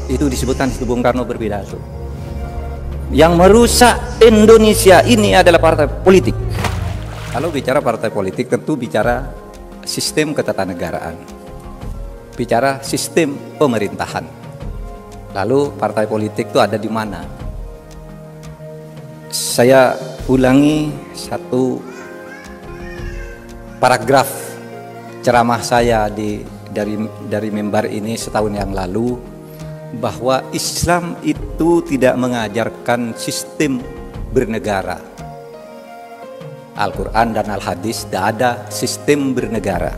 Itu disebutkan itu Bung Karno berpidato. Yang merusak Indonesia ini adalah partai politik. Kalau bicara partai politik tentu bicara sistem ketatanegaraan, bicara sistem pemerintahan. Lalu partai politik itu ada di mana? Saya ulangi satu paragraf ceramah saya dari mimbar ini setahun yang lalu, bahwa Islam itu tidak mengajarkan sistem bernegara. Al-Quran dan Al-Hadis tidak ada sistem bernegara,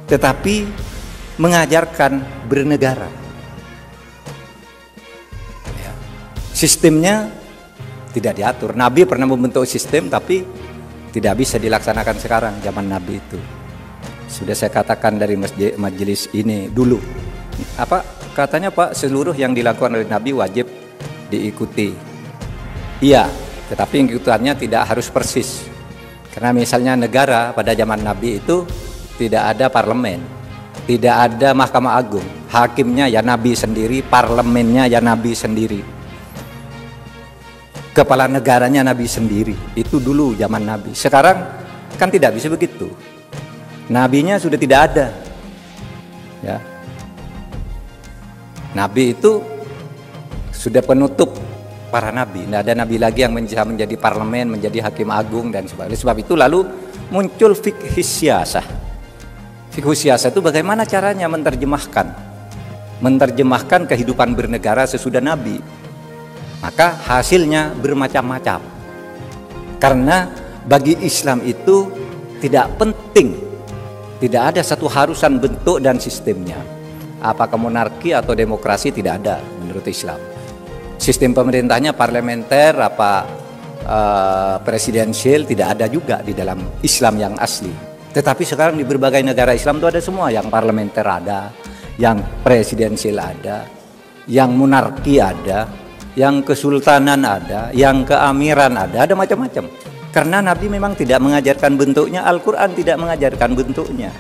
tetapi mengajarkan bernegara. Sistemnya tidak diatur. Nabi pernah membentuk sistem, tapi tidak bisa dilaksanakan sekarang zaman Nabi itu. Sudah saya katakan dari majelis ini dulu. Apa katanya Pak, seluruh yang dilakukan oleh Nabi wajib diikuti. Iya, tetapi ikutannya tidak harus persis. Karena misalnya negara pada zaman Nabi itu tidak ada parlemen, tidak ada Mahkamah Agung, hakimnya ya Nabi sendiri, parlemennya ya Nabi sendiri, kepala negaranya Nabi sendiri. Itu dulu zaman Nabi. Sekarang kan tidak bisa begitu. Nabinya sudah tidak ada. Ya. Nabi itu sudah penutup para nabi. Tidak ada nabi lagi yang bisa menjadi parlemen, menjadi hakim agung dan sebagainya. Sebab itu lalu muncul fikih siyasah. Fikih siyasah itu bagaimana caranya menerjemahkan kehidupan bernegara sesudah Nabi. Maka hasilnya bermacam-macam. Karena bagi Islam itu tidak penting, tidak ada satu harusan bentuk dan sistemnya. Apakah monarki atau demokrasi tidak ada menurut Islam. Sistem pemerintahnya parlementer apa presidensial tidak ada juga di dalam Islam yang asli. Tetapi sekarang di berbagai negara Islam itu ada semua, yang parlementer ada, yang presidensial ada, yang monarki ada, yang kesultanan ada, yang keamiran ada macam-macam. Karena Nabi memang tidak mengajarkan bentuknya, Al-Quran tidak mengajarkan bentuknya.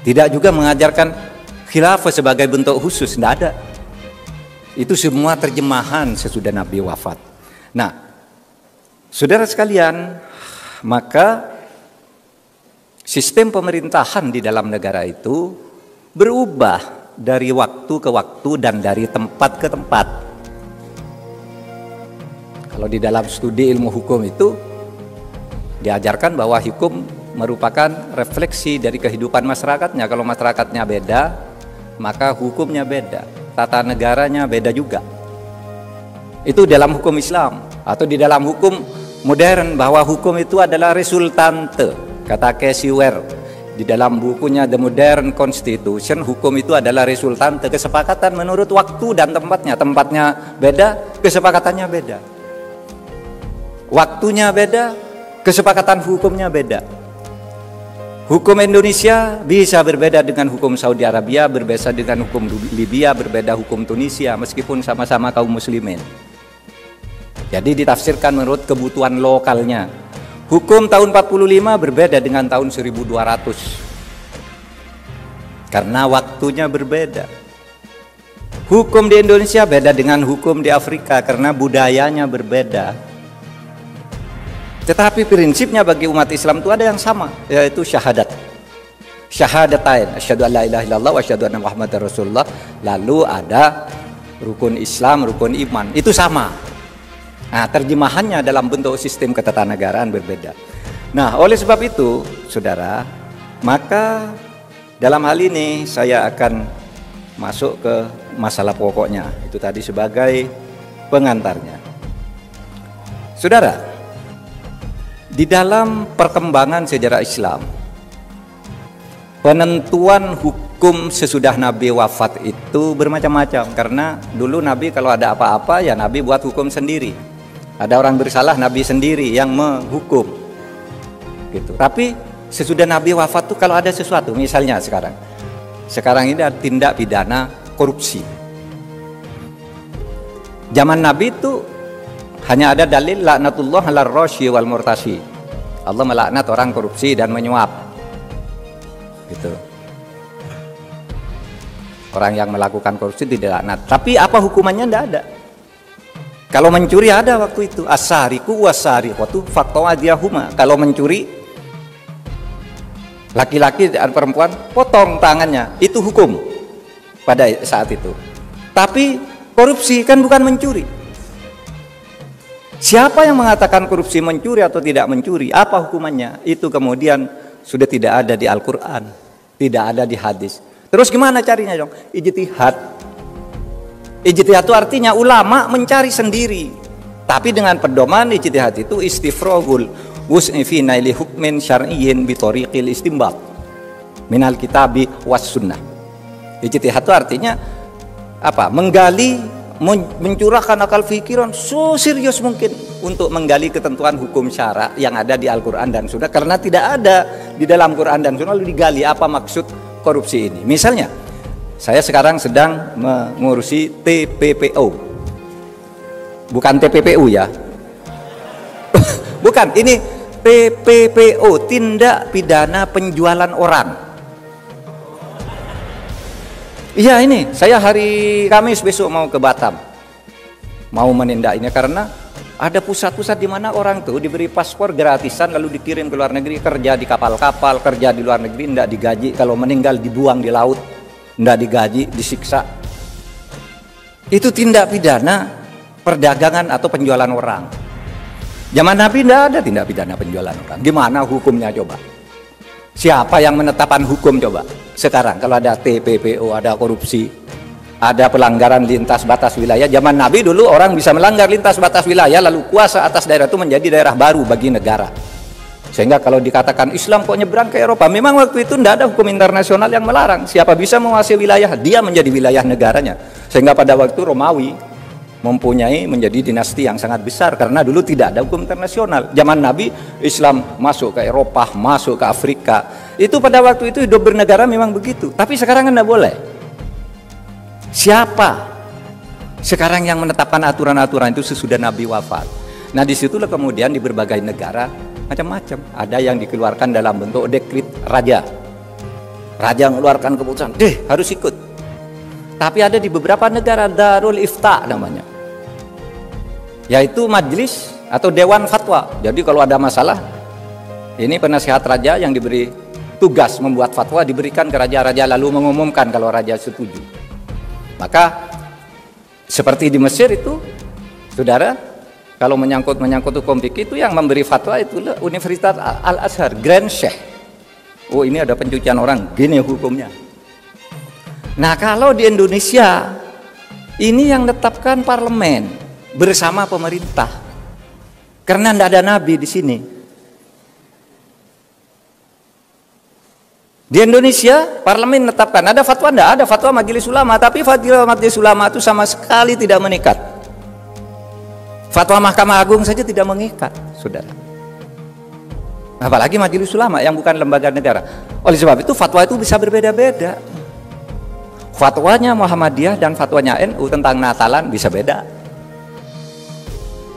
Tidak juga mengajarkan khilafah sebagai bentuk khusus, tidak ada. Itu semua terjemahan sesudah Nabi wafat. Nah, saudara sekalian, maka sistem pemerintahan di dalam negara itu berubah dari waktu ke waktu dan dari tempat ke tempat. Kalau di dalam studi ilmu hukum itu diajarkan bahwa hukum merupakan refleksi dari kehidupan masyarakatnya. Kalau masyarakatnya beda, maka hukumnya beda, tata negaranya beda juga. Itu dalam hukum Islam. Atau di dalam hukum modern, bahwa hukum itu adalah resultante. Kata Casey Ware di dalam bukunya The Modern Constitution, hukum itu adalah resultante, kesepakatan menurut waktu dan tempatnya. Tempatnya beda, kesepakatannya beda. Waktunya beda, kesepakatan hukumnya beda. Hukum Indonesia bisa berbeda dengan hukum Saudi Arabia, berbeda dengan hukum Libya, berbeda hukum Tunisia, meskipun sama-sama kaum muslimin. Jadi ditafsirkan menurut kebutuhan lokalnya. Hukum tahun 45 berbeda dengan tahun 1200. Karena waktunya berbeda. Hukum di Indonesia beda dengan hukum di Afrika karena budayanya berbeda. Tetapi prinsipnya bagi umat Islam itu ada yang sama, yaitu syahadat. Syahadatain, asyhadu an la ilaha illallah wa asyhadu anna Muhammadar Rasulullah. Lalu ada rukun Islam, rukun iman. Itu sama. Nah, terjemahannya dalam bentuk sistem ketatanegaraan berbeda. Nah, oleh sebab itu, saudara, maka dalam hal ini saya akan masuk ke masalah pokoknya. Itu tadi sebagai pengantarnya. Saudara, di dalam perkembangan sejarah Islam, penentuan hukum sesudah Nabi wafat itu bermacam-macam. Karena dulu Nabi kalau ada apa-apa ya Nabi buat hukum sendiri. Ada orang bersalah, Nabi sendiri yang menghukum. Gitu. Tapi sesudah Nabi wafat tuh kalau ada sesuatu, misalnya sekarang ini ada tindak pidana korupsi. Zaman Nabi itu hanya ada dalil laknatullah alar rasyi wal murtashi. Allah melaknat orang korupsi dan menyuap. Gitu. Orang yang melakukan korupsi tidak laknat. Tapi apa hukumannya? Tidak ada. Kalau mencuri ada waktu itu. As-sariqu was-sariqatu faqta'u. Kalau mencuri, laki-laki dan perempuan potong tangannya. Itu hukum pada saat itu. Tapi korupsi kan bukan mencuri. Siapa yang mengatakan korupsi mencuri atau tidak mencuri? Apa hukumannya? Itu kemudian sudah tidak ada di Al-Quran, tidak ada di hadis. Terus gimana carinya dong? Ijtihad. Ijtihad itu artinya ulama mencari sendiri. Tapi dengan pedoman ijtihad itu istifrogul wus'i fi naili hukmin syar'iyyin bi thariqil istinbat minal kitabi was sunnah. Ijtihad itu artinya apa? Menggali, mencurahkan akal pikiran serius mungkin untuk menggali ketentuan hukum syara yang ada di Al-Quran dan Sunnah, karena tidak ada di dalam Quran dan Sunnah lalu digali apa maksud korupsi ini. Misalnya saya sekarang sedang mengurusi TPPO, bukan TPPU ya. Bukan, ini TPPO, tindak pidana penjualan orang. Iya, ini saya hari Kamis besok mau ke Batam, mau menindak ini karena ada pusat-pusat di mana orang tuh diberi paspor gratisan lalu dikirim ke luar negeri, kerja di kapal-kapal, kerja di luar negeri, tidak digaji, kalau meninggal dibuang di laut, tidak digaji, disiksa. Itu tindak pidana perdagangan atau penjualan orang. Zaman Nabi tidak ada tindak pidana penjualan orang. Gimana hukumnya coba? Siapa yang menetapkan hukum coba? Sekarang kalau ada TPPO, ada korupsi, ada pelanggaran lintas batas wilayah. Zaman Nabi dulu orang bisa melanggar lintas batas wilayah lalu kuasa atas daerah itu menjadi daerah baru bagi negara. Sehingga kalau dikatakan Islam kok nyebrang ke Eropa, memang waktu itu tidak ada hukum internasional yang melarang. Siapa bisa menguasai wilayah, dia menjadi wilayah negaranya. Sehingga pada waktu Romawi menjadi dinasti yang sangat besar karena dulu tidak ada hukum internasional. Zaman Nabi Islam masuk ke Eropa, masuk ke Afrika. Itu pada waktu itu hidup bernegara memang begitu. Tapi sekarang tidak boleh. Siapa sekarang yang menetapkan aturan-aturan itu sesudah Nabi wafat? Nah, disitulah kemudian di berbagai negara macam-macam. Ada yang dikeluarkan dalam bentuk dekret raja. Raja mengeluarkan keputusan, harus ikut. Tapi ada di beberapa negara Darul Ifta namanya, yaitu majelis atau dewan fatwa. Jadi kalau ada masalah, ini penasihat raja yang diberi tugas membuat fatwa diberikan ke raja-raja lalu mengumumkan kalau raja setuju. Maka seperti di Mesir itu, saudara, kalau menyangkut hukum fikih itu yang memberi fatwa itu Universitas Al-Azhar, Grand Sheikh. Oh, ini ada pencucian orang, gini hukumnya. Nah, kalau di Indonesia ini yang menetapkan parlemen bersama pemerintah, karena tidak ada nabi di sini. Di Indonesia parlemen menetapkan, ada fatwa, tidak ada fatwa majelis ulama, tapi fatwa majelis ulama itu sama sekali tidak mengikat. Fatwa Mahkamah Agung saja tidak mengikat, saudara. Apalagi majelis ulama yang bukan lembaga negara. Oleh sebab itu fatwa itu bisa berbeda-beda. Fatwanya Muhammadiyah dan fatwanya NU tentang Natalan bisa beda.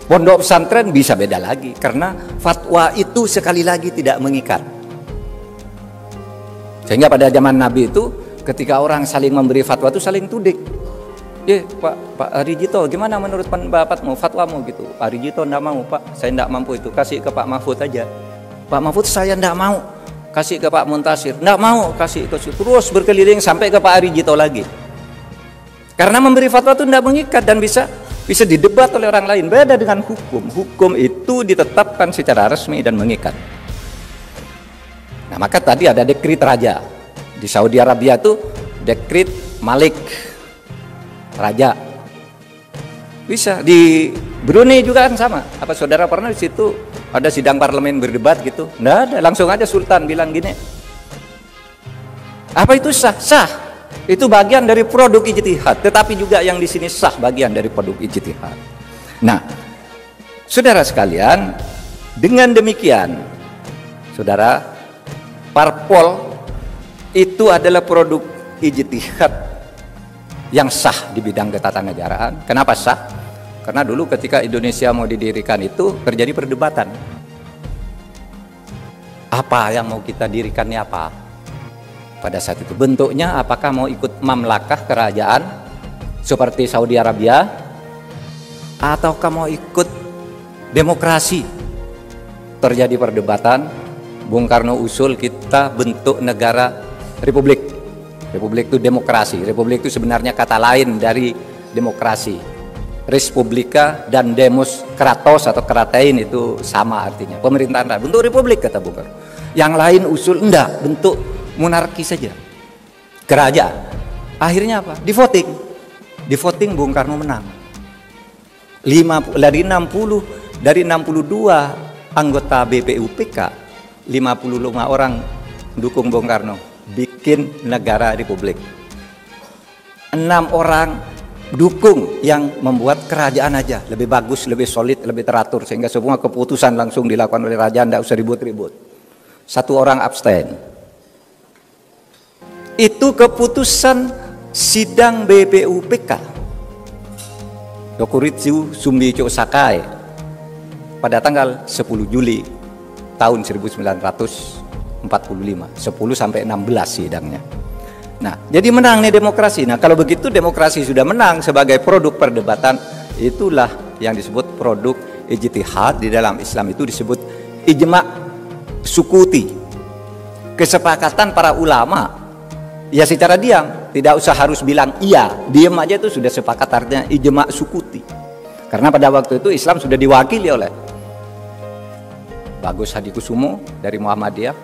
Pondok pesantren bisa beda lagi karena fatwa itu sekali lagi tidak mengikat. Sehingga pada zaman Nabi itu ketika orang saling memberi fatwa itu saling tudik. Pak Arijito, gimana menurut pendapatmu, fatwamu gitu? Pak Arijito tidak mau, Pak, saya tidak mampu itu, kasih ke Pak Mahfud aja. Pak Mahfud, saya tidak mau, kasih ke Pak Muntasir, tidak mau, kasih ke, terus berkeliling sampai ke Pak Arijito lagi. Karena memberi fatwa itu tidak mengikat dan bisa didebat oleh orang lain. Beda dengan hukum. Hukum itu ditetapkan secara resmi dan mengikat. Nah, maka tadi ada dekret raja. Di Saudi Arabia itu dekret Malik, raja. Bisa di Brunei juga kan sama. Apa saudara pernah di situ ada sidang parlemen berdebat gitu? Nggak ada, langsung aja Sultan bilang gini. Apa itu sah? Sah. Itu bagian dari produk ijtihad, tetapi juga yang di sini sah bagian dari produk ijtihad. Nah, saudara sekalian, dengan demikian, saudara, parpol itu adalah produk ijtihad yang sah di bidang ketatanegaraan. Kenapa sah? Karena dulu ketika Indonesia mau didirikan itu terjadi perdebatan. Apa yang mau kita dirikan ini apa? pada saat itu. Bentuknya apakah mau ikut mamlakah kerajaan seperti Saudi Arabia, ataukah mau ikut demokrasi? Terjadi perdebatan. Bung Karno usul kita bentuk negara republik. Republik itu demokrasi. Republik itu sebenarnya kata lain dari demokrasi. Respublika dan demos kratos atau kratein itu sama artinya. Pemerintahan bentuk republik kata Bung Karno. Yang lain usul enggak, bentuk monarki saja. Kerajaan. Akhirnya apa? Di voting. Di voting Bung Karno menang. Dari 62 anggota BPUPK, 55 orang dukung Bung Karno bikin negara republik. 6 orang dukung yang membuat kerajaan aja lebih bagus, lebih solid, lebih teratur sehingga semua keputusan langsung dilakukan oleh raja, tidak usah ribut-ribut. 1 orang abstain. Itu keputusan sidang BPUPK. Yokuritsu Sumbicho Sakai pada tanggal 10 Juli tahun 1945, 10 sampai 16 sidangnya. Nah, jadi menang nih demokrasi. Nah, kalau begitu demokrasi sudah menang sebagai produk perdebatan, itulah yang disebut produk ijtihad. Di dalam Islam itu disebut ijma' sukuti. Kesepakatan para ulama. Ya secara diam, tidak usah harus bilang iya, diam aja itu sudah sepakat, artinya ijma' sukuti. Karena pada waktu itu Islam sudah diwakili oleh Bagus Hadikusumo dari Muhammadiyah,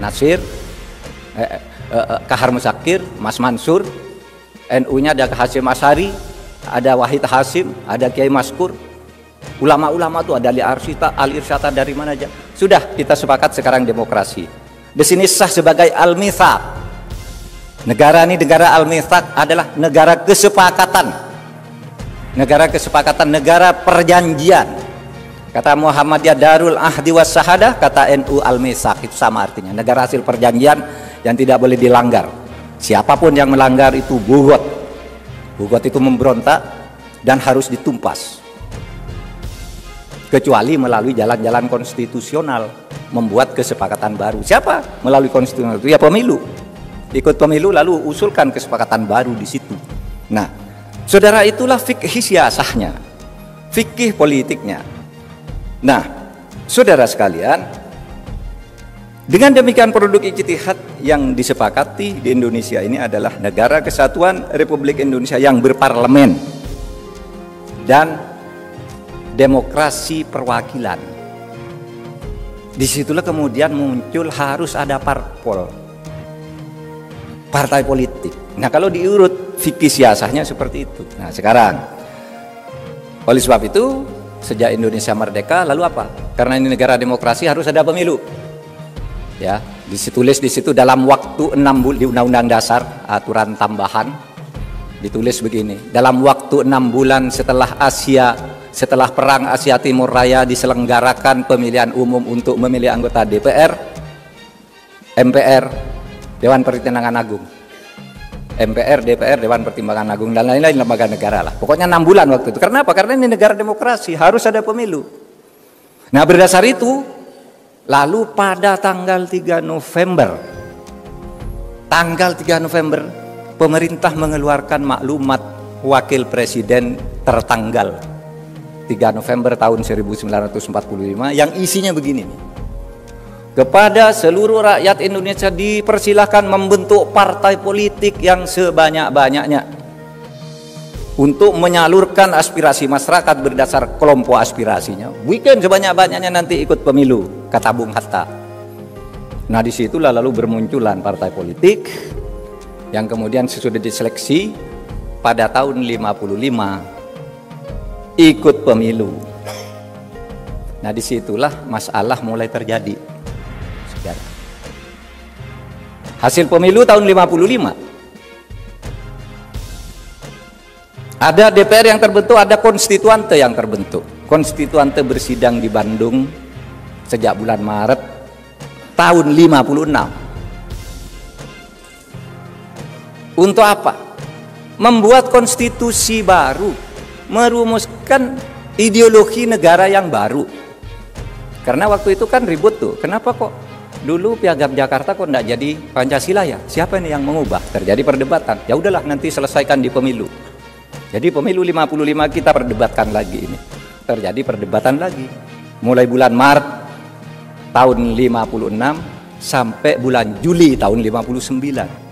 Nasir, Kahar Musakir, Mas Mansur, NU-nya ada Hasyim Asy'ari, ada Wahid Hasyim, ada Kiai Maskur, ulama-ulama tuh ada Ali Irsyata dari mana aja. Sudah kita sepakat sekarang demokrasi. Di sini sah sebagai al-mitsaq. Negara ini negara al-mitsaq adalah negara kesepakatan. Negara kesepakatan, negara perjanjian. Kata Muhammadiyah Darul Ahdi was Syahadah, kata NU al-mitsaq itu sama artinya. Negara hasil perjanjian yang tidak boleh dilanggar. Siapapun yang melanggar itu bugot. Bugot itu memberontak dan harus ditumpas. Kecuali melalui jalan-jalan konstitusional, membuat kesepakatan baru. Siapa? Melalui konstitusional itu ya pemilu. Ikut pemilu lalu usulkan kesepakatan baru di situ. Nah, saudara, itulah fikih siasahnya, fikih politiknya. Nah, saudara sekalian, dengan demikian produk ijtihad yang disepakati di Indonesia ini adalah Negara Kesatuan Republik Indonesia yang berparlemen dan demokrasi perwakilan. Disitulah kemudian muncul harus ada parpol, partai politik. Nah, kalau diurut fikih siasahnya seperti itu. Nah, sekarang oleh sebab itu sejak Indonesia merdeka lalu apa? Karena ini negara demokrasi harus ada pemilu. Ya, ditulis di situ dalam waktu 6 bulan di Undang-Undang Dasar aturan tambahan ditulis begini. Dalam waktu 6 bulan setelah perang Asia Timur Raya diselenggarakan pemilihan umum untuk memilih anggota DPR, MPR, Dewan Pertimbangan Agung. MPR, DPR, Dewan Pertimbangan Agung dan lain-lain lembaga negara lah. Pokoknya 6 bulan waktu itu. Karena apa? Karena ini negara demokrasi, harus ada pemilu. Nah, berdasar itu lalu pada tanggal 3 November pemerintah mengeluarkan maklumat wakil presiden tertanggal 3 November tahun 1945 yang isinya begini. Kepada seluruh rakyat Indonesia dipersilahkan membentuk partai politik yang sebanyak-banyaknya untuk menyalurkan aspirasi masyarakat berdasar kelompok aspirasinya. Bikin sebanyak-banyaknya nanti ikut pemilu, kata Bung Hatta. Nah, disitulah lalu bermunculan partai politik yang kemudian sesudah diseleksi pada tahun 55 ikut pemilu. Nah, disitulah masalah mulai terjadi. Hasil pemilu tahun 55. Ada DPR yang terbentuk, ada konstituante yang terbentuk. Konstituante bersidang di Bandung sejak bulan Maret tahun 56. Untuk apa? Membuat konstitusi baru, merumuskan ideologi negara yang baru. Karena waktu itu kan ribut tuh, kenapa kok dulu Piagam Jakarta kok enggak jadi Pancasila ya? Siapa ini yang mengubah? Terjadi perdebatan. Ya udahlah, nanti selesaikan di pemilu. Jadi pemilu 55 kita perdebatkan lagi ini. Terjadi perdebatan lagi. Mulai bulan Maret tahun 56 sampai bulan Juli tahun 59.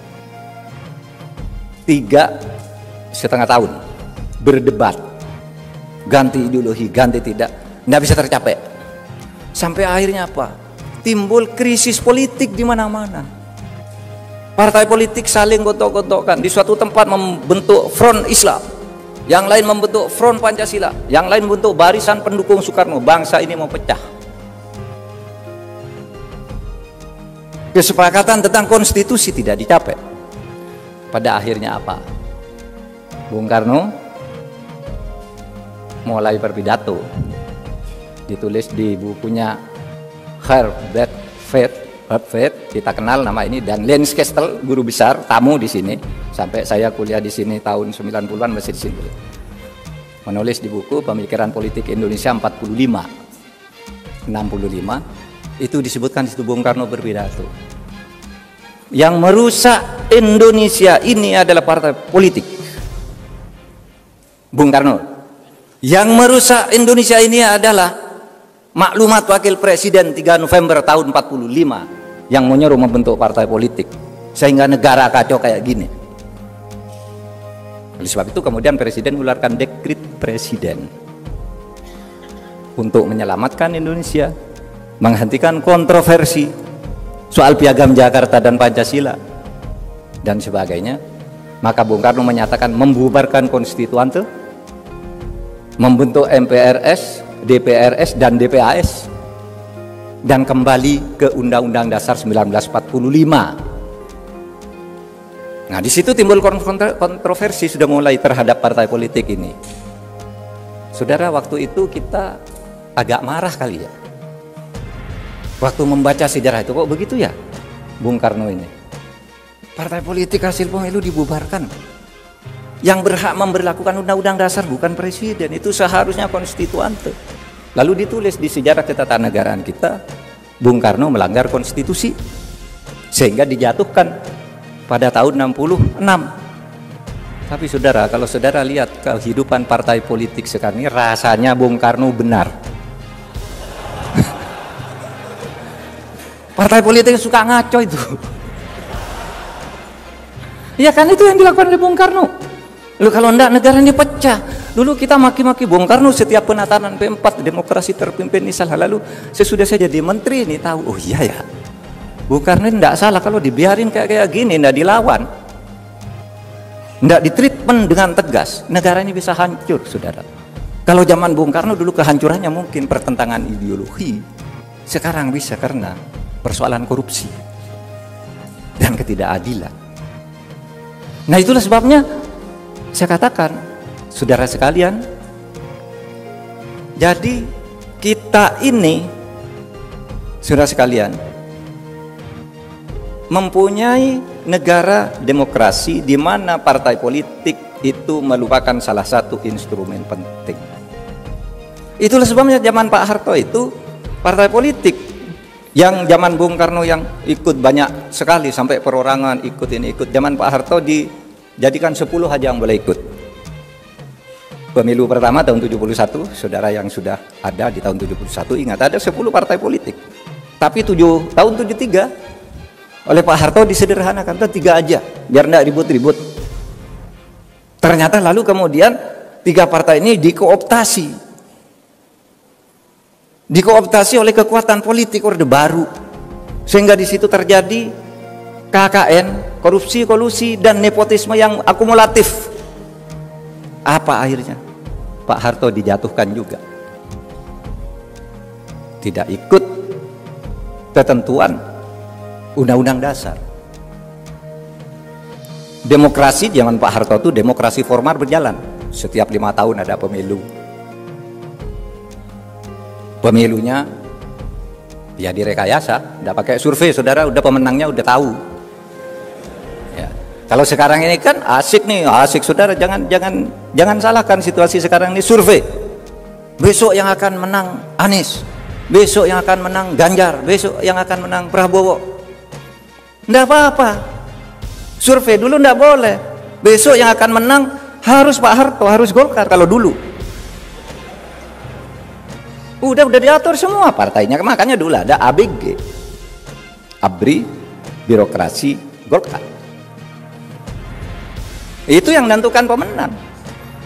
3,5 tahun berdebat. Ganti ideologi, ganti tidak. Nggak bisa tercapai. Sampai akhirnya apa? Timbul krisis politik di mana-mana. Partai politik saling gontok-gontokkan. Di suatu tempat membentuk front Islam, yang lain membentuk front Pancasila, yang lain membentuk barisan pendukung Soekarno. Bangsa ini mau pecah. Kesepakatan tentang konstitusi tidak dicapai. Pada akhirnya apa? Bung Karno mulai berpidato, ditulis di bukunya Herbert Fed, kita kenal nama ini, dan Lens Kestel, guru besar, tamu di sini sampai saya kuliah di sini tahun 90-an masih di sini. Menulis di buku Pemikiran Politik Indonesia 65 itu disebutkan di situ Bung Karno berpidato. Yang merusak Indonesia ini adalah partai politik. Bung Karno. Yang merusak Indonesia ini adalah maklumat wakil presiden 3 November tahun 45 yang menyuruh membentuk partai politik sehingga negara kacau kayak gini. Oleh sebab itu kemudian presiden mengeluarkan dekret presiden untuk menyelamatkan Indonesia, menghentikan kontroversi soal Piagam Jakarta dan Pancasila dan sebagainya. Maka Bung Karno menyatakan membubarkan konstituante, membentuk MPRS, DPRS dan DPAS, dan kembali ke Undang-Undang Dasar 1945. Nah, di situ timbul kontroversi sudah mulai terhadap partai politik ini. Saudara, waktu itu kita agak marah kali ya. Waktu membaca sejarah itu, kok begitu ya Bung Karno ini? Partai politik hasil pemilu dibubarkan. Yang berhak memberlakukan undang-undang dasar bukan presiden, itu seharusnya konstituante. Lalu ditulis di sejarah ketatanegaraan kita, Bung Karno melanggar konstitusi sehingga dijatuhkan pada tahun 66. Tapi saudara, kalau saudara lihat kehidupan partai politik sekarang ini, rasanya Bung Karno benar. Partai politik suka ngaco itu. Ya kan, itu yang dilakukan oleh Bung Karno. Lalu kalau enggak, negara ini pecah. Dulu kita maki-maki Bung Karno setiap penatanan P4, demokrasi terpimpin ini salah. Lalu sesudah saya jadi menteri ini tahu, oh iya ya, Bung Karno ini enggak salah. Kalau dibiarin kayak gini, enggak dilawan, enggak ditreatment dengan tegas, negara ini bisa hancur, saudara. Kalau zaman Bung Karno dulu kehancurannya mungkin pertentangan ideologi. Sekarang bisa karena persoalan korupsi dan ketidakadilan. Nah, itulah sebabnya saya katakan, saudara sekalian, jadi kita ini, saudara sekalian, mempunyai negara demokrasi di mana partai politik itu merupakan salah satu instrumen penting. Itulah sebabnya zaman Pak Harto itu partai politik yang zaman Bung Karno yang ikut banyak sekali sampai perorangan ikut ini ikut. Zaman Pak Harto dijadikan 10 aja yang boleh ikut. Pemilu pertama tahun 71, saudara yang sudah ada di tahun 71 ingat ada 10 partai politik. Tapi tahun 73 oleh Pak Harto disederhanakan, 3 aja biar enggak ribut-ribut. Ternyata lalu kemudian 3 partai ini dikooptasi oleh kekuatan politik Orde Baru, sehingga di situ terjadi KKN, korupsi, kolusi, dan nepotisme yang akumulatif. Apa akhirnya? Pak Harto dijatuhkan juga, tidak ikut ketentuan Undang-Undang Dasar. Demokrasi zaman Pak Harto itu demokrasi formal berjalan, setiap 5 tahun ada pemilu. Pemilunya ya direkayasa, tidak pakai survei, saudara, udah pemenangnya udah tahu. Ya. Kalau sekarang ini kan asik nih, asik saudara, jangan salahkan situasi sekarang ini, survei. Besok yang akan menang Anies, besok yang akan menang Ganjar, besok yang akan menang Prabowo. Enggak apa-apa. Survei dulu enggak boleh. Besok yang akan menang harus Pak Harto, harus Golkar kalau dulu. Udah diatur semua partainya. Makanya dulu ada ABG. ABRI, birokrasi, Golkar. Itu yang menentukan pemenang.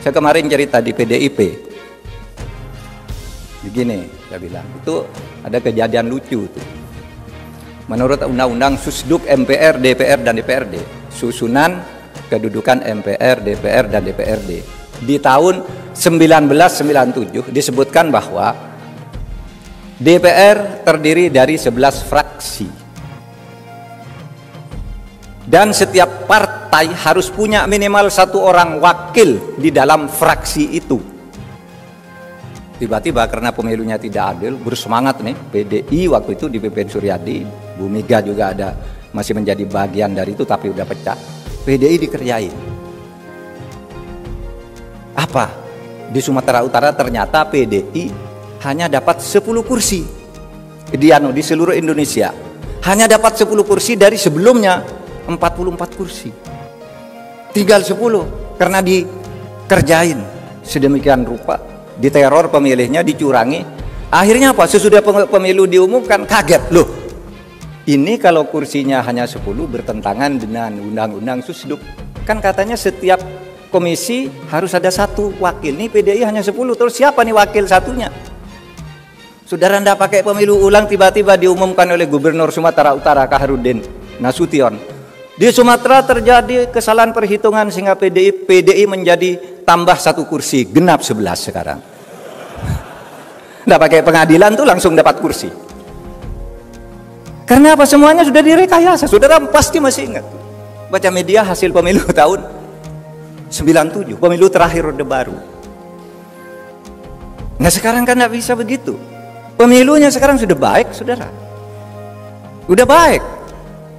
Saya kemarin cerita di PDIP. Begini, saya bilang, itu ada kejadian lucu tuh. Menurut Undang-Undang Susduk MPR, DPR, dan DPRD, susunan kedudukan MPR, DPR, dan DPRD di tahun 1997 disebutkan bahwa DPR terdiri dari 11 fraksi dan setiap partai harus punya minimal 1 orang wakil di dalam fraksi itu. Tiba-tiba karena pemilunya tidak adil, bersemangat nih PDI waktu itu dipimpin Suryadi, Bu Mega juga ada masih menjadi bagian dari itu tapi udah pecah. PDI dikerjain. Apa? Di Sumatera Utara ternyata PDI hanya dapat 10 kursi. Di seluruh Indonesia hanya dapat 10 kursi dari sebelumnya 44 kursi. Tinggal 10 karena dikerjain sedemikian rupa, diteror pemilihnya, dicurangi. Akhirnya apa? Sesudah pemilu diumumkan kaget, loh. Ini kalau kursinya hanya 10 bertentangan dengan Undang-Undang Susduk. Kan katanya setiap komisi harus ada 1 wakil. Nih PDI hanya 10, terus siapa nih wakil satunya? Saudara ndak pakai pemilu ulang, tiba-tiba diumumkan oleh Gubernur Sumatera Utara Khairuddin Nasution. Di Sumatera terjadi kesalahan perhitungan sehingga PDI menjadi tambah 1 kursi, genap 11 sekarang. Ndak pakai pengadilan tuh langsung dapat kursi. Karena apa? Semuanya sudah direkayasa. Saudara pasti masih ingat. Baca media hasil pemilu tahun 97, pemilu terakhir Orde Baru. Nah sekarang kan nggak bisa begitu. Pemilunya sekarang sudah baik, saudara. Udah baik.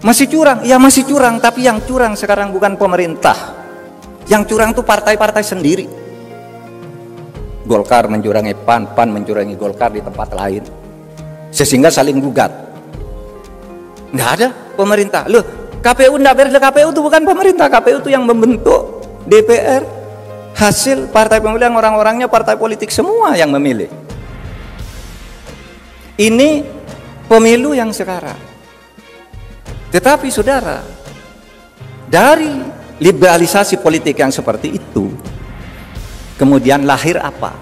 Masih curang? Ya masih curang, tapi yang curang sekarang bukan pemerintah. Yang curang tuh partai-partai sendiri. Golkar mencurangi PAN, PAN mencurangi Golkar di tempat lain. Sehingga saling gugat. Nggak ada pemerintah. Loh, KPU nggak beres. KPU itu bukan pemerintah. KPU itu yang membentuk DPR. Hasil partai pemilihan orang-orangnya partai politik semua yang memilih. Ini pemilu yang sekarang. Tetapi saudara, dari liberalisasi politik yang seperti itu, kemudian lahir apa?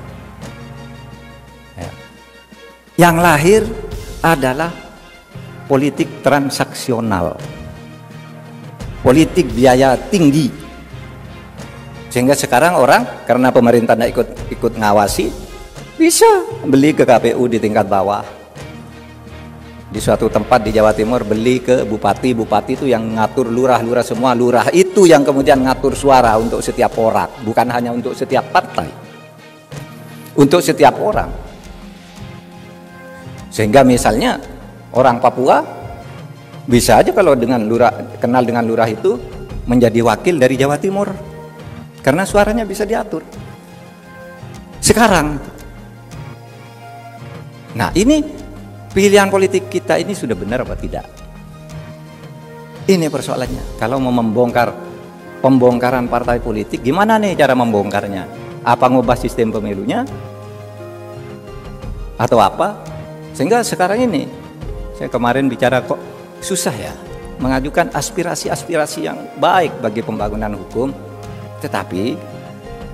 Yang lahir adalah politik transaksional, politik biaya tinggi, sehingga sekarang orang karena pemerintah tidak ikut ngawasi bisa beli ke KPU di tingkat bawah. Di suatu tempat di Jawa Timur beli ke bupati itu yang ngatur lurah semua. Lurah itu yang kemudian ngatur suara untuk setiap orang, bukan hanya untuk setiap partai, untuk setiap orang. Sehingga misalnya orang Papua bisa aja kalau dengan lurah, kenal dengan lurah itu menjadi wakil dari Jawa Timur karena suaranya bisa diatur. Sekarang, nah ini pilihan politik kita ini sudah benar apa tidak? Ini persoalannya. Kalau mau membongkar pembongkaran partai politik, gimana nih cara membongkarnya? Apa ngubah sistem pemilunya? Atau apa? Sehingga sekarang ini, saya kemarin bicara kok susah ya mengajukan aspirasi-aspirasi yang baik bagi pembangunan hukum, tetapi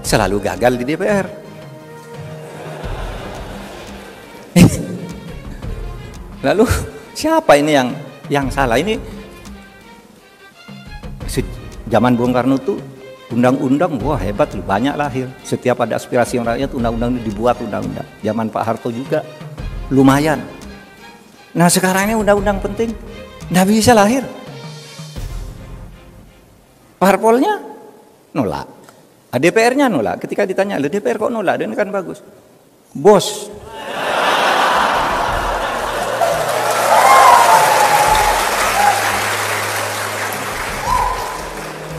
selalu gagal di DPR. Lalu siapa ini yang salah? Ini zaman Bung Karno tuh undang-undang, wah hebat loh, banyak lahir. Setiap ada aspirasi rakyat, undang-undang itu dibuat undang-undang. Zaman Pak Harto juga lumayan. Nah sekarang ini undang-undang penting, nggak bisa lahir. Parpolnya nolak, DPR-nya nolak. Ketika ditanya, DPR kok nolak? Dan kan bagus, bos.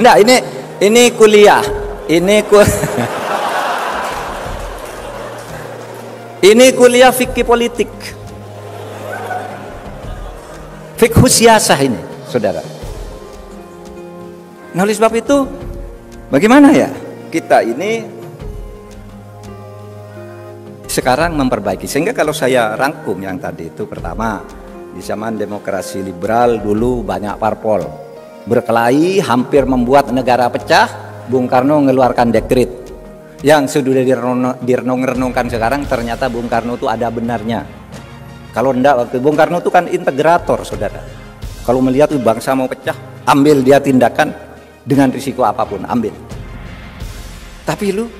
Enggak, ini kuliah, ini kuliah fikih politik. Fikhu siyasah ini, saudara. Nah, oleh sebab itu, bagaimana ya kita ini sekarang memperbaiki? Sehingga kalau saya rangkum yang tadi itu, pertama, di zaman demokrasi liberal dulu banyak parpol berkelahi, hampir membuat negara pecah. Bung Karno mengeluarkan dekret yang sudah direnung-renungkan sekarang, ternyata Bung Karno itu ada benarnya. Kalau enggak, waktu Bung Karno itu kan integrator, saudara. Kalau melihat bangsa mau pecah, ambil dia tindakan dengan risiko apapun, ambil. Tapi lu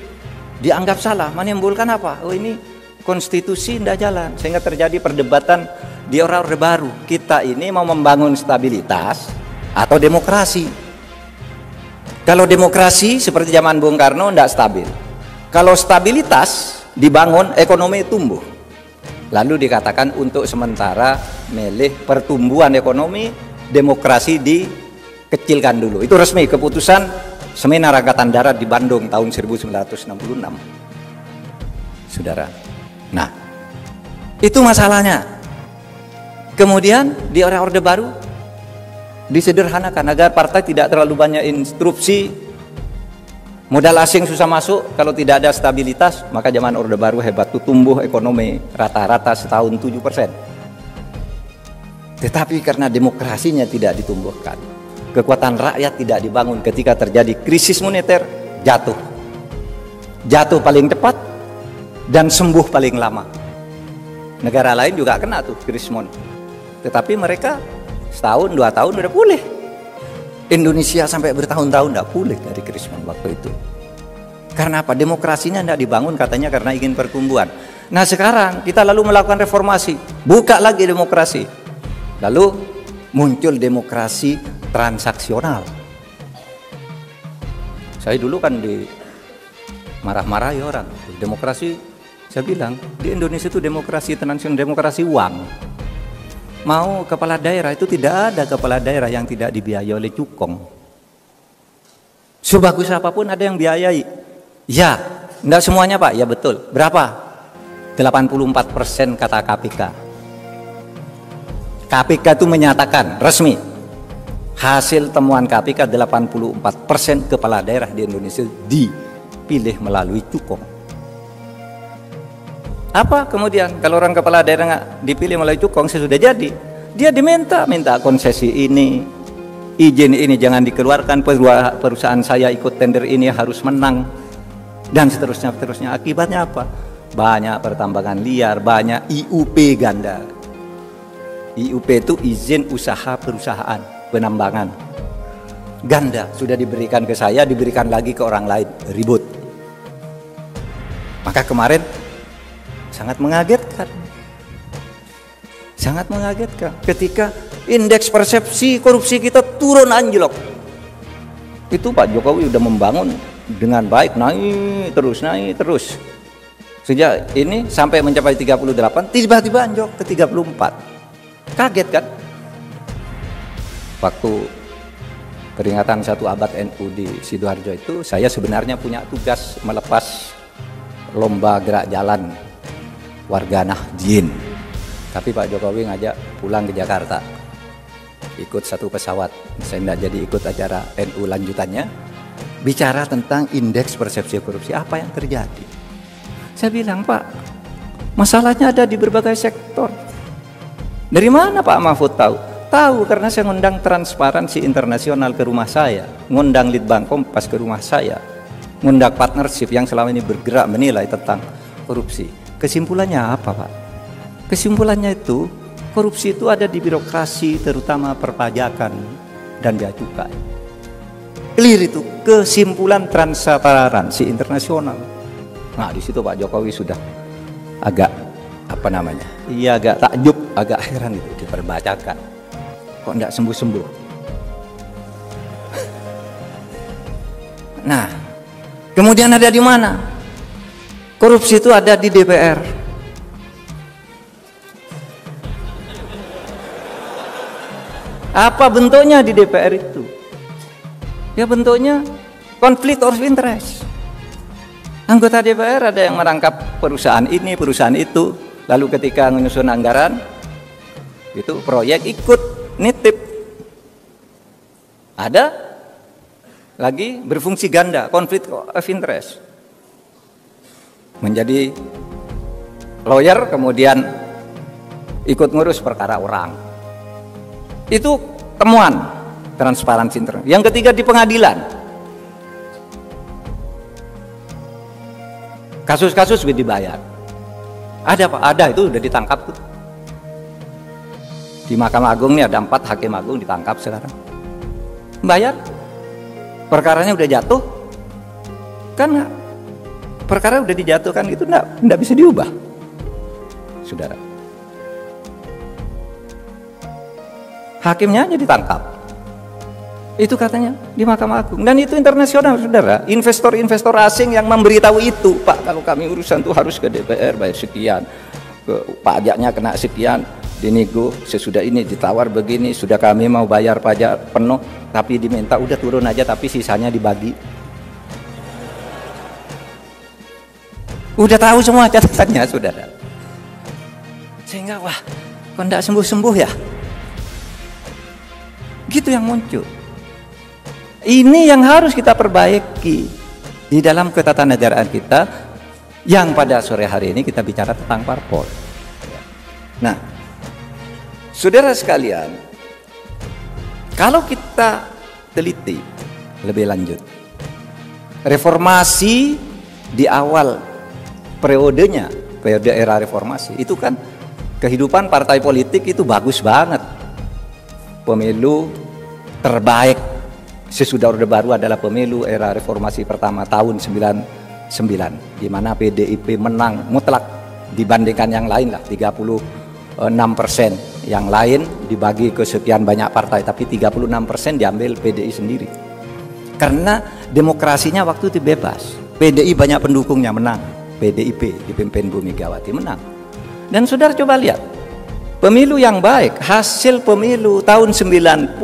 dianggap salah, menimbulkan apa? Oh, ini konstitusi tidak jalan, sehingga terjadi perdebatan di Orde Baru. Kita ini mau membangun stabilitas atau demokrasi? Kalau demokrasi seperti zaman Bung Karno tidak stabil. Kalau stabilitas dibangun, ekonomi tumbuh. Lalu dikatakan untuk sementara milih pertumbuhan ekonomi, demokrasi dikecilkan dulu. Itu resmi keputusan Seminar Angkatan Darat di Bandung tahun 1966, saudara. Nah, itu masalahnya. Kemudian di Orde Baru disederhanakan agar partai tidak terlalu banyak instruksi, modal asing susah masuk. Kalau tidak ada stabilitas, maka zaman Orde Baru hebat tuh, tumbuh ekonomi rata-rata setahun 7%. Tetapi karena demokrasinya tidak ditumbuhkan, kekuatan rakyat tidak dibangun, ketika terjadi krisis moneter, jatuh paling cepat dan sembuh paling lama. Negara lain juga kena tuh krisis moneter, tetapi mereka setahun 2 tahun udah pulih. Indonesia sampai bertahun-tahun tidak pulih dari krisis moneter waktu itu. Karena apa? Demokrasinya tidak dibangun, katanya karena ingin pertumbuhan. Nah, sekarang kita lalu melakukan reformasi, buka lagi demokrasi, lalu muncul demokrasi transaksional. Saya dulu kan di marah-marahi orang, demokrasi, saya bilang di Indonesia itu demokrasi transaksional, demokrasi uang. Mau kepala daerah itu tidak ada kepala daerah yang tidak dibiayai oleh cukong. Sebagus apapun ada yang biayai. Ya, enggak semuanya Pak, ya betul. Berapa? 84% kata KPK. KPK itu menyatakan resmi, hasil temuan KPK 84% kepala daerah di Indonesia dipilih melalui cukong. Apa kemudian kalau orang kepala daerah nggak dipilih melalui cukong, sesudah jadi dia minta konsesi ini, izin ini jangan dikeluarkan, perusahaan saya ikut tender ini harus menang, dan seterusnya. Akibatnya apa? Banyak pertambangan liar, banyak IUP ganda. IUP itu izin usaha perusahaan penambangan ganda, sudah diberikan ke saya, diberikan lagi ke orang lain, ribut. Maka kemarin sangat mengagetkan ketika indeks persepsi korupsi kita turun anjlok. Itu Pak Jokowi udah membangun dengan baik, naik terus. Sejak ini sampai mencapai 38, tiba-tiba anjlok ke 34. Kaget kan? Waktu peringatan 1 abad NU di Sidoarjo itu, saya sebenarnya punya tugas melepas lomba gerak jalan warga Nahdien, tapi Pak Jokowi ngajak pulang ke Jakarta, ikut satu pesawat. Saya tidak jadi ikut acara NU lanjutannya, bicara tentang indeks persepsi korupsi, apa yang terjadi. Saya bilang, Pak, masalahnya ada di berbagai sektor. Dari mana Pak Mahfud tahu? Tahu karena saya ngundang Transparansi Internasional ke rumah saya, ngundang Litbang Kompas ke rumah saya, ngundang partnership yang selama ini bergerak menilai tentang korupsi. Kesimpulannya apa Pak? Kesimpulannya itu, korupsi itu ada di birokrasi, terutama perpajakan dan bea cukai. Clear itu kesimpulan Transparansi Internasional. Nah, di situ Pak Jokowi sudah agak agak takjub, agak heran itu diperbacakan. Kok enggak sembuh-sembuh? Nah, kemudian ada di mana? Korupsi itu ada di DPR. Apa bentuknya di DPR itu? Ya bentuknya konflik of interest. Anggota DPR ada yang merangkap perusahaan ini, perusahaan itu, lalu ketika menyusun anggaran, itu proyek ikut nitip. Ada lagi berfungsi ganda, konflik of interest. Menjadi lawyer kemudian ikut ngurus perkara orang. Itu temuan transparansi internal. Yang ketiga di pengadilan. Kasus-kasus dibayar. Ada Pak, ada, itu udah ditangkap tuh. Di Mahkamah Agung ini ada 4 hakim agung ditangkap sekarang. Bayar. Perkaranya udah jatuh. Kan perkara udah dijatuhkan itu enggak bisa diubah. Saudara. Hakimnya aja ditangkap. Itu katanya di Mahkamah Agung. Dan itu internasional, saudara. Investor-investor asing yang memberitahu itu, Pak, kalau kami urusan tuh harus ke DPR bayar sekian, ke pajaknya kena sekian, dinego sesudah ini ditawar begini, sudah kami mau bayar pajak penuh, tapi diminta udah turun aja, tapi sisanya dibagi. Udah tahu semua catatannya, saudara. Sehingga wah, kok enggak sembuh-sembuh ya? Gitu yang muncul. Ini yang harus kita perbaiki di dalam ketatanegaraan kita, yang pada sore hari ini kita bicara tentang parpol. Nah, saudara sekalian, kalau kita teliti lebih lanjut, reformasi di awal periode era reformasi itu kan kehidupan partai politik itu bagus banget. Pemilu terbaik sesudah Orde Baru adalah pemilu era reformasi pertama tahun 99, di mana PDIP menang mutlak dibandingkan yang lain lah, 36%. Yang lain dibagi ke sekian banyak partai, tapi 36% diambil PDI sendiri. Karena demokrasinya waktu itu bebas. PDI banyak pendukungnya, menang. PDIP dipimpin Bu Megawati menang. Dan saudara coba lihat, pemilu yang baik, hasil pemilu tahun 99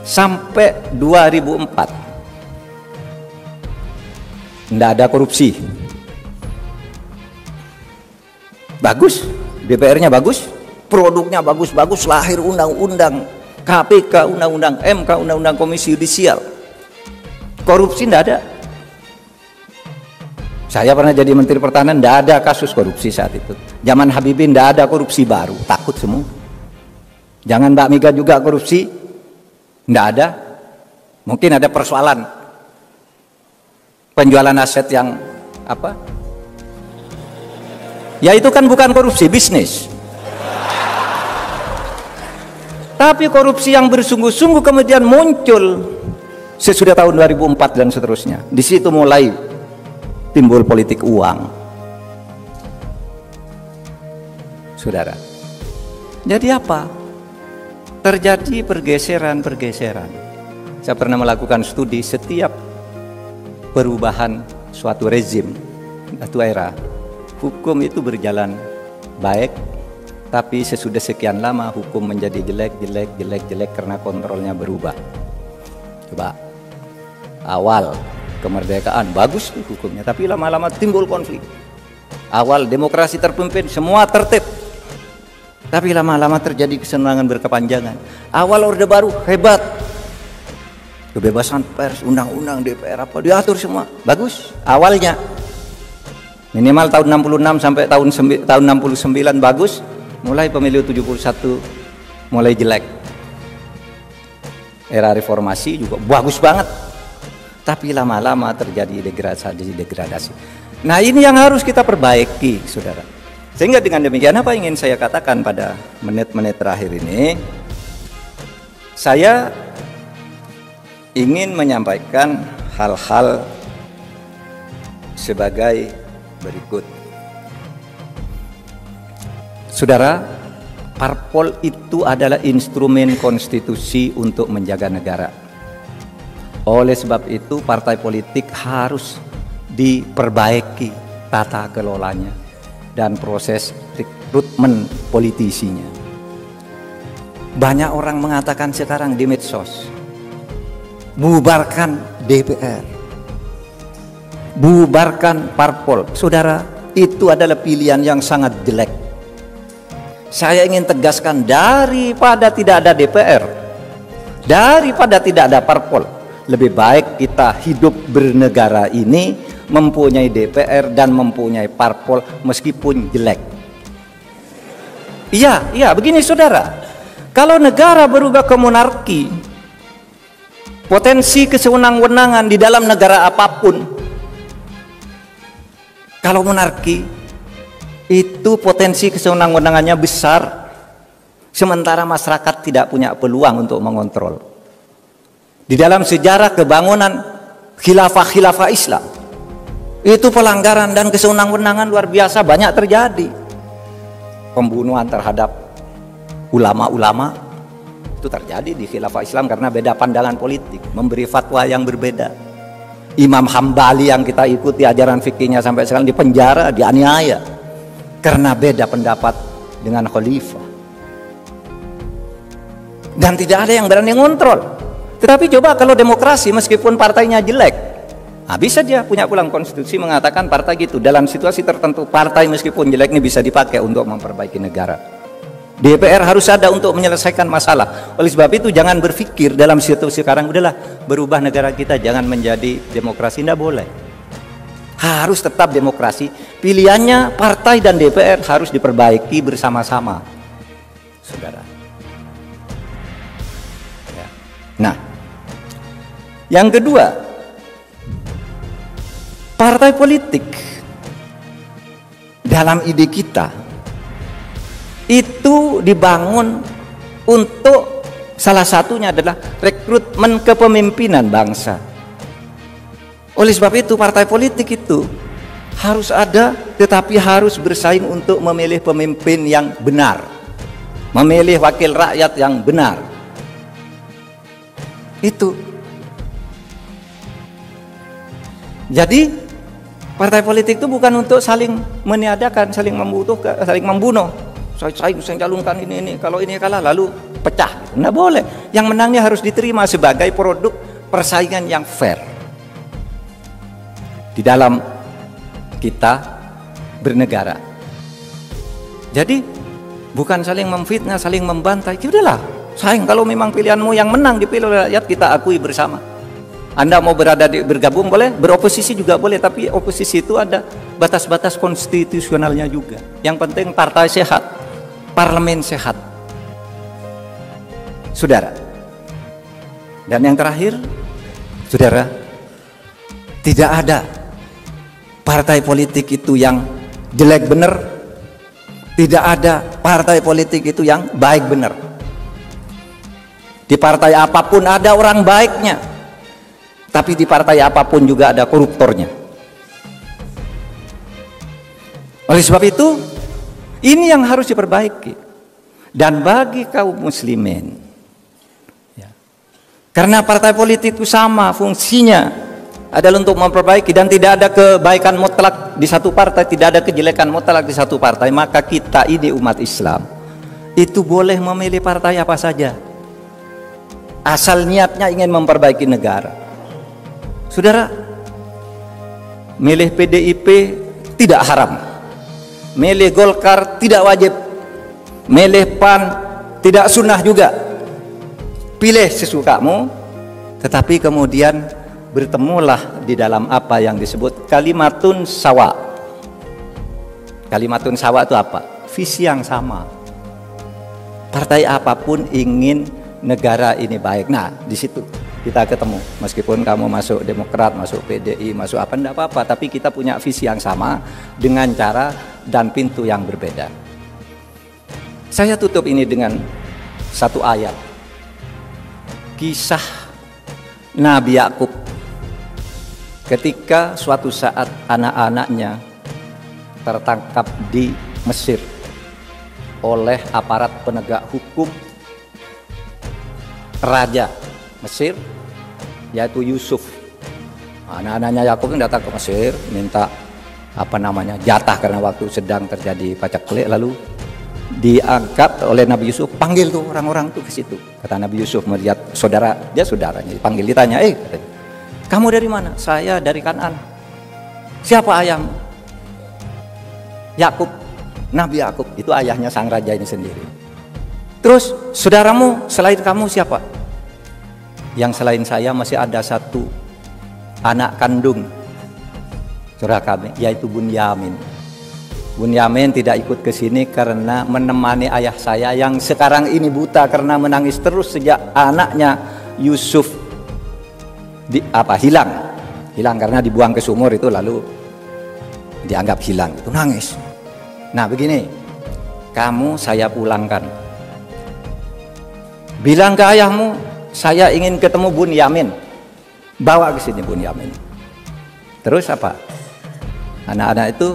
sampai 2004 tidak ada korupsi, bagus, DPR-nya bagus, produknya bagus-bagus, lahir undang-undang KPK, undang-undang MK, undang-undang Komisi Yudisial, korupsi tidak ada. Saya pernah jadi Menteri Pertahanan, tidak ada kasus korupsi saat itu. Zaman Habibie tidak ada korupsi baru, takut semua. Jangan Mbak Mega juga korupsi, tidak ada. Mungkin ada persoalan penjualan aset yang apa? Ya itu kan bukan korupsi, bisnis. Tapi korupsi yang bersungguh-sungguh kemudian muncul sesudah tahun 2004 dan seterusnya. Di situ mulai timbul politik uang, saudara. Jadi apa? Terjadi pergeseran. Saya pernah melakukan studi, setiap perubahan suatu rezim, suatu era, hukum itu berjalan baik, tapi sesudah sekian lama hukum menjadi jelek karena kontrolnya berubah. Coba awal kemerdekaan bagus tuh hukumnya, tapi lama-lama timbul konflik. Awal demokrasi terpimpin, semua tertib, tapi lama-lama terjadi kesenangan berkepanjangan. Awal Orde Baru hebat, kebebasan pers, undang-undang DPR apa diatur semua, bagus awalnya. Minimal tahun 66 sampai tahun 69 bagus, mulai pemilu 71 mulai jelek. Era reformasi juga bagus banget, tapi lama-lama terjadi degradasi. Nah ini yang harus kita perbaiki, saudara. Sehingga dengan demikian apa yang ingin saya katakan pada menit-menit terakhir ini, saya ingin menyampaikan hal-hal sebagai berikut. Saudara, parpol itu adalah instrumen konstitusi untuk menjaga negara. Oleh sebab itu partai politik harus diperbaiki tata kelolanya dan proses rekrutmen politisinya. Banyak orang mengatakan sekarang di medsos, bubarkan DPR, bubarkan parpol. Saudara, itu adalah pilihan yang sangat jelek. saya ingin tegaskan, daripada tidak ada DPR, daripada tidak ada parpol, lebih baik kita hidup bernegara ini mempunyai DPR dan mempunyai parpol meskipun jelek. Iya, begini saudara, kalau negara berubah ke monarki, potensi kesewenang-wenangan di dalam negara apapun, kalau monarki itu potensi kesewenang-wenangannya besar, sementara masyarakat tidak punya peluang untuk mengontrol. Di dalam sejarah kebangunan khilafah Islam, itu pelanggaran dan kesewenang-wenangan luar biasa banyak terjadi. Pembunuhan terhadap ulama-ulama itu terjadi di khilafah Islam karena beda pandangan politik, memberi fatwa yang berbeda. Imam Hambali yang kita ikuti ajaran fikihnya sampai sekarang di penjara, dianiaya karena beda pendapat dengan khalifah. Dan tidak ada yang berani ngontrol. Tetapi coba kalau demokrasi meskipun partainya jelek, bisa dia punya pulang konstitusi mengatakan partai gitu, dalam situasi tertentu partai meskipun jelek ini bisa dipakai untuk memperbaiki negara. DPR harus ada untuk menyelesaikan masalah. Oleh sebab itu jangan berpikir dalam situasi sekarang udahlah berubah negara kita jangan menjadi demokrasi, tidak boleh. Harus tetap demokrasi. Pilihannya partai dan DPR harus diperbaiki bersama-sama, saudara. Ya. Nah, yang kedua, partai politik dalam ide kita itu dibangun untuk salah satunya adalah rekrutmen kepemimpinan bangsa. Oleh sebab itu partai politik itu harus ada, tetapi harus bersaing untuk memilih pemimpin yang benar, memilih wakil rakyat yang benar. Itu. Jadi partai politik itu bukan untuk saling meniadakan, saling membutuhkan, saling membunuh. Saya calonkan ini, kalau ini kalah lalu pecah. Nggak boleh. Yang menangnya harus diterima sebagai produk persaingan yang fair. Di dalam kita bernegara. Jadi bukan saling memfitnah, saling membantai. Ya udahlah, sayang kalau memang pilihanmu yang menang dipilih oleh rakyat, kita akui bersama. Anda mau bergabung boleh, beroposisi juga boleh, tapi oposisi itu ada batas-batas konstitusionalnya juga. Yang penting partai sehat, parlemen sehat, saudara. Dan yang terakhir, saudara, tidak ada partai politik itu yang jelek benar, tidak ada partai politik itu yang baik benar. Di partai apapun ada orang baiknya, tapi di partai apapun juga ada koruptornya. Oleh sebab itu, ini yang harus diperbaiki. Dan bagi kaum muslimin, ya, karena partai politik itu sama fungsinya adalah untuk memperbaiki, dan tidak ada kebaikan mutlak di satu partai, tidak ada kejelekan mutlak di satu partai, maka kita ini umat Islam itu boleh memilih partai apa saja, asal niatnya ingin memperbaiki negara. Saudara, milih PDIP tidak haram, milih Golkar tidak wajib, milih PAN tidak sunnah juga. Pilih sesukamu, tetapi kemudian bertemulah di dalam apa yang disebut kalimatun sawa. Kalimatun sawa itu apa? Visi yang sama. Partai apapun ingin negara ini baik. Nah, di situ kita ketemu, meskipun kamu masuk Demokrat, masuk PDI, masuk apa, enggak apa-apa, tapi kita punya visi yang sama dengan cara dan pintu yang berbeda. Saya tutup ini dengan satu ayat, kisah Nabi Yakub ketika suatu saat anak-anaknya tertangkap di Mesir oleh aparat penegak hukum Raja Mesir, yaitu Yusuf. Anak-anaknya Yakub datang ke Mesir minta jatah karena waktu sedang terjadi pacaklik, lalu diangkat oleh Nabi Yusuf. Panggil tuh orang-orang tuh ke situ. Kata Nabi Yusuf melihat saudaranya, dipanggil, ditanya, kamu dari mana? Saya dari Kanaan. Siapa ayahmu? Yakub. Nabi Yakub itu ayahnya sang raja ini sendiri. Terus saudaramu selain kamu siapa? Yang selain saya masih ada satu anak kandung saudara kami, yaitu Bunyamin. Bunyamin tidak ikut ke sini karena menemani ayah saya yang sekarang ini buta karena menangis terus sejak anaknya Yusuf hilang karena dibuang ke sumur itu, lalu dianggap hilang, itu nangis. Nah begini, kamu saya pulangkan, bilang ke ayahmu saya ingin ketemu Bunyamin, bawa ke sini Bunyamin. Terus apa? Anak-anak itu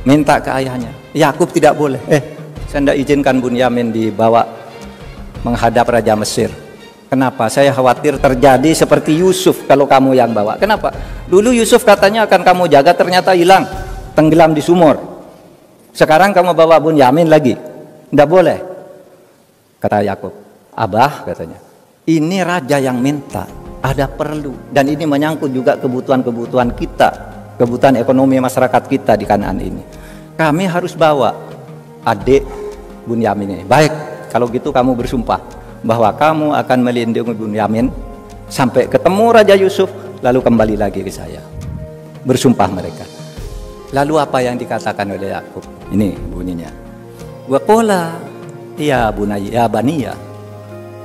minta ke ayahnya, Yakub tidak boleh. Saya tidak izinkan Bunyamin dibawa menghadap Raja Mesir. Kenapa? Saya khawatir terjadi seperti Yusuf kalau kamu yang bawa. Kenapa? Dulu Yusuf katanya akan kamu jaga, ternyata hilang, tenggelam di sumur. Sekarang kamu bawa Bunyamin lagi, tidak boleh. Kata Yakub, Abah katanya, ini raja yang minta, ada perlu, dan ini menyangkut juga kebutuhan-kebutuhan kita, kebutuhan ekonomi masyarakat kita di Kanaan ini. Kami harus bawa adik Bunyamin ini. Baik, kalau gitu kamu bersumpah bahwa kamu akan melindungi Bunyamin sampai ketemu Raja Yusuf, lalu kembali lagi ke saya. Bersumpah mereka. Lalu apa yang dikatakan oleh Yakub? Ini bunyinya. Wa qala ya bunayya ya baniya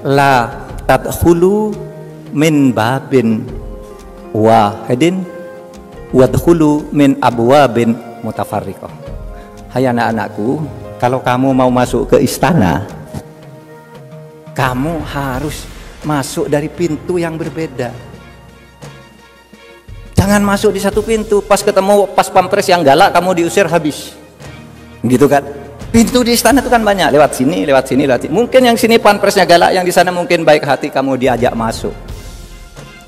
la tadkhulu min babin wahidin wadkhulu min abwabin mutafarriqah. Hai anak-anakku, kalau kamu mau masuk ke istana, kamu harus masuk dari pintu yang berbeda. Jangan masuk di satu pintu, pas ketemu pas pampres yang galak kamu diusir habis. Gitu kan? Pintu di istana itu kan banyak, lewat sini, lewat sini, lewat sini. Mungkin yang sini pampresnya galak, yang di sana mungkin baik hati, kamu diajak masuk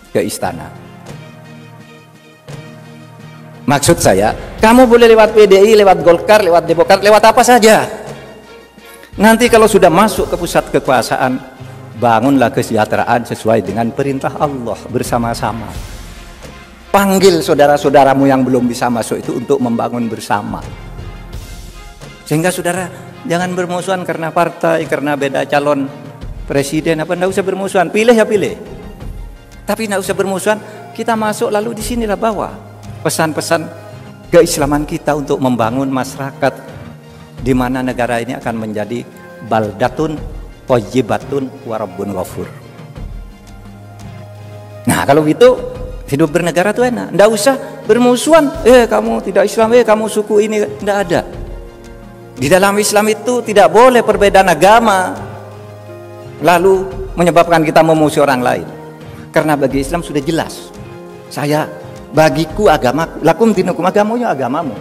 ke istana. Maksud saya, kamu boleh lewat PDI, lewat Golkar, lewat Demokrat, lewat apa saja. Nanti kalau sudah masuk ke pusat kekuasaan, bangunlah kesejahteraan sesuai dengan perintah Allah bersama-sama. Panggil saudara-saudaramu yang belum bisa masuk itu untuk membangun bersama. Sehingga saudara jangan bermusuhan karena partai, karena beda calon presiden, apa enggak usah bermusuhan, pilih ya pilih. Tapi enggak usah bermusuhan, kita masuk lalu di sinilah bawa pesan-pesan keislaman kita untuk membangun masyarakat di mana negara ini akan menjadi baldatun thayyibatun wa rabbun ghafur. Nah, kalau gitu hidup bernegara tuh enak. Nggak usah bermusuhan. Kamu tidak Islam, kamu suku ini, nggak ada. Di dalam Islam itu tidak boleh perbedaan agama lalu menyebabkan kita memusuhi orang lain. Karena bagi Islam sudah jelas. Bagiku agamaku, lakum dinukum, agamamu agamamu.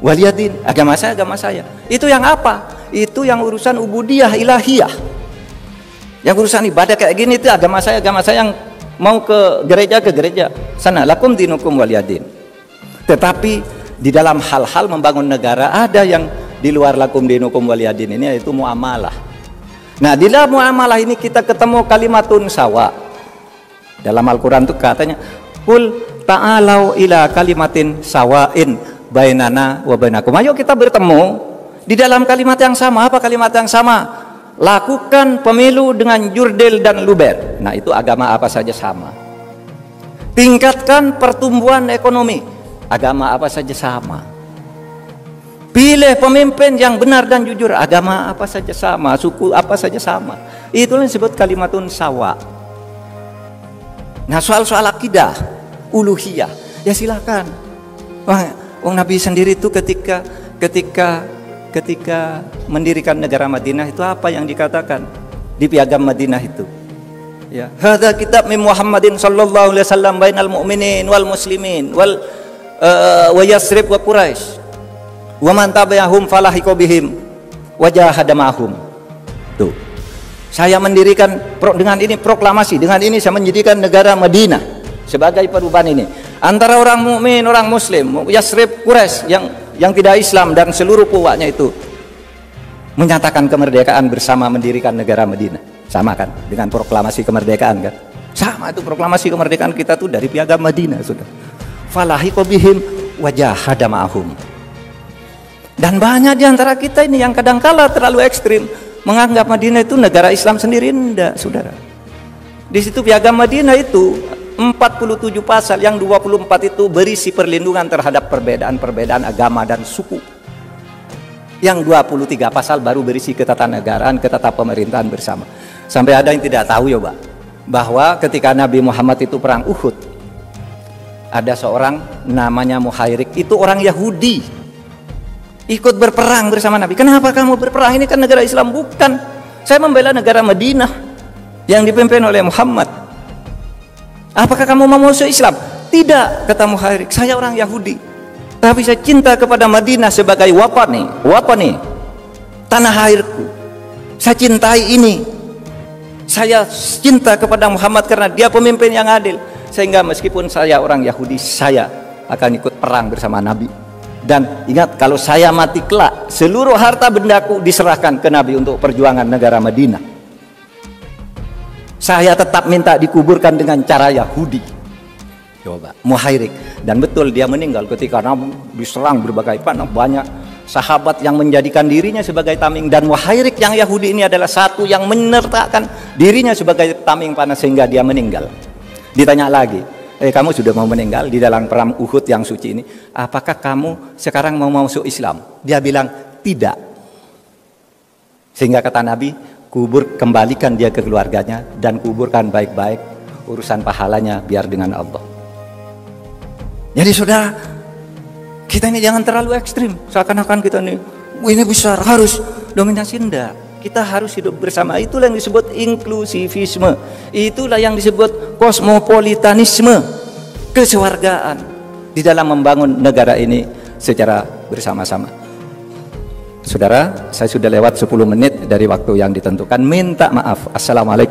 Waliyadin, agama saya. Itu yang apa? Itu yang urusan ubudiyah ilahiyah. Yang urusan ibadah kayak gini itu agama saya yang mau ke gereja sana, lakum dinukum waliyadin. Tetapi di dalam hal-hal membangun negara ada yang di luar lakum dinukum waliyadin ini, yaitu muamalah. Nah, di dalam muamalah ini kita ketemu kalimatun sawa. Dalam Al-Quran itu katanya, Qul ta'alau ila kalimatin sawain bainana wa bainakum. Ayo kita bertemu di dalam kalimat yang sama. Apa kalimat yang sama? Lakukan pemilu dengan jurdil dan luber. Nah, itu agama apa saja sama. Tingkatkan pertumbuhan ekonomi. Agama apa saja sama. Pilih pemimpin yang benar dan jujur. Agama apa saja sama. Suku apa saja sama. Itulah yang disebut kalimatun sawa. Nah, soal-soal akidah, uluhiyah, ya silakan. Nabi sendiri itu ketika mendirikan negara Madinah itu apa yang dikatakan di piagam Madinah itu? Ya, hadza kitab min Muhammadin sallallahu alaihi wasallam bainal mu'minin wal muslimin wal wa Yasrib wa Quraisy. Wa man tabi'ahum falahiqa bihim wa jahada ma'hum. Tuh. Saya mendirikan dengan ini proklamasi, dengan ini saya mendirikan negara Madinah sebagai perubahan ini antara orang mukmin, orang muslim, Yasrib, Quraisy yang tidak Islam dan seluruh kuwanya itu menyatakan kemerdekaan bersama mendirikan negara Madinah. Sama kan dengan proklamasi kemerdekaan kan? Sama itu proklamasi kemerdekaan kita tuh dari piagam Madinah sudah. Falahiqa bihim wa jahada ma'hum. Dan banyak di antara kita ini yang kadangkala terlalu ekstrim, menganggap Madinah itu negara Islam sendiri. Enggak, saudara. Di situ Piagam Madinah itu 47 pasal, yang 24 itu berisi perlindungan terhadap perbedaan-perbedaan agama dan suku. Yang 23 pasal baru berisi ketatanegaraan, pemerintahan bersama. Sampai ada yang tidak tahu ya, Pak, bahwa ketika Nabi Muhammad itu perang Uhud, ada seorang namanya Muhairik, itu orang Yahudi, ikut berperang bersama Nabi. Kenapa kamu berperang? Ini kan negara Islam. Bukan, saya membela negara Madinah yang dipimpin oleh Muhammad. Apakah kamu mau masuk Islam? Tidak, kata Muhairik, saya orang Yahudi, tapi saya cinta kepada Madinah sebagai wapani, tanah airku. Saya cintai ini. Saya cinta kepada Muhammad karena dia pemimpin yang adil. Sehingga meskipun saya orang Yahudi, saya akan ikut perang bersama Nabi. Dan ingat, kalau saya mati kelak, seluruh harta bendaku diserahkan ke Nabi untuk perjuangan negara Madinah. Saya tetap minta dikuburkan dengan cara Yahudi. Coba, Muhairik. Dan betul dia meninggal ketika Nabi diserang berbagai panah. Banyak sahabat yang menjadikan dirinya sebagai tameng. Dan Muhairik yang Yahudi ini adalah satu yang menyertakan dirinya sebagai tameng panah sehingga dia meninggal. Ditanya lagi, kamu sudah mau meninggal di dalam perang Uhud yang suci ini, apakah kamu sekarang mau masuk Islam? Dia bilang tidak. Sehingga kata Nabi, kembalikan dia ke keluarganya dan kuburkan baik-baik, urusan pahalanya biar dengan Allah. Jadi saudara, kita ini jangan terlalu ekstrim, seakan-akan kita ini besar, harus dominasi. Enggak, kita harus hidup bersama. Itulah yang disebut inklusivisme, itulah yang disebut kosmopolitanisme, kesewargaan di dalam membangun negara ini secara bersama-sama. Saudara, saya sudah lewat 10 menit dari waktu yang ditentukan. Minta maaf. Assalamualaikum.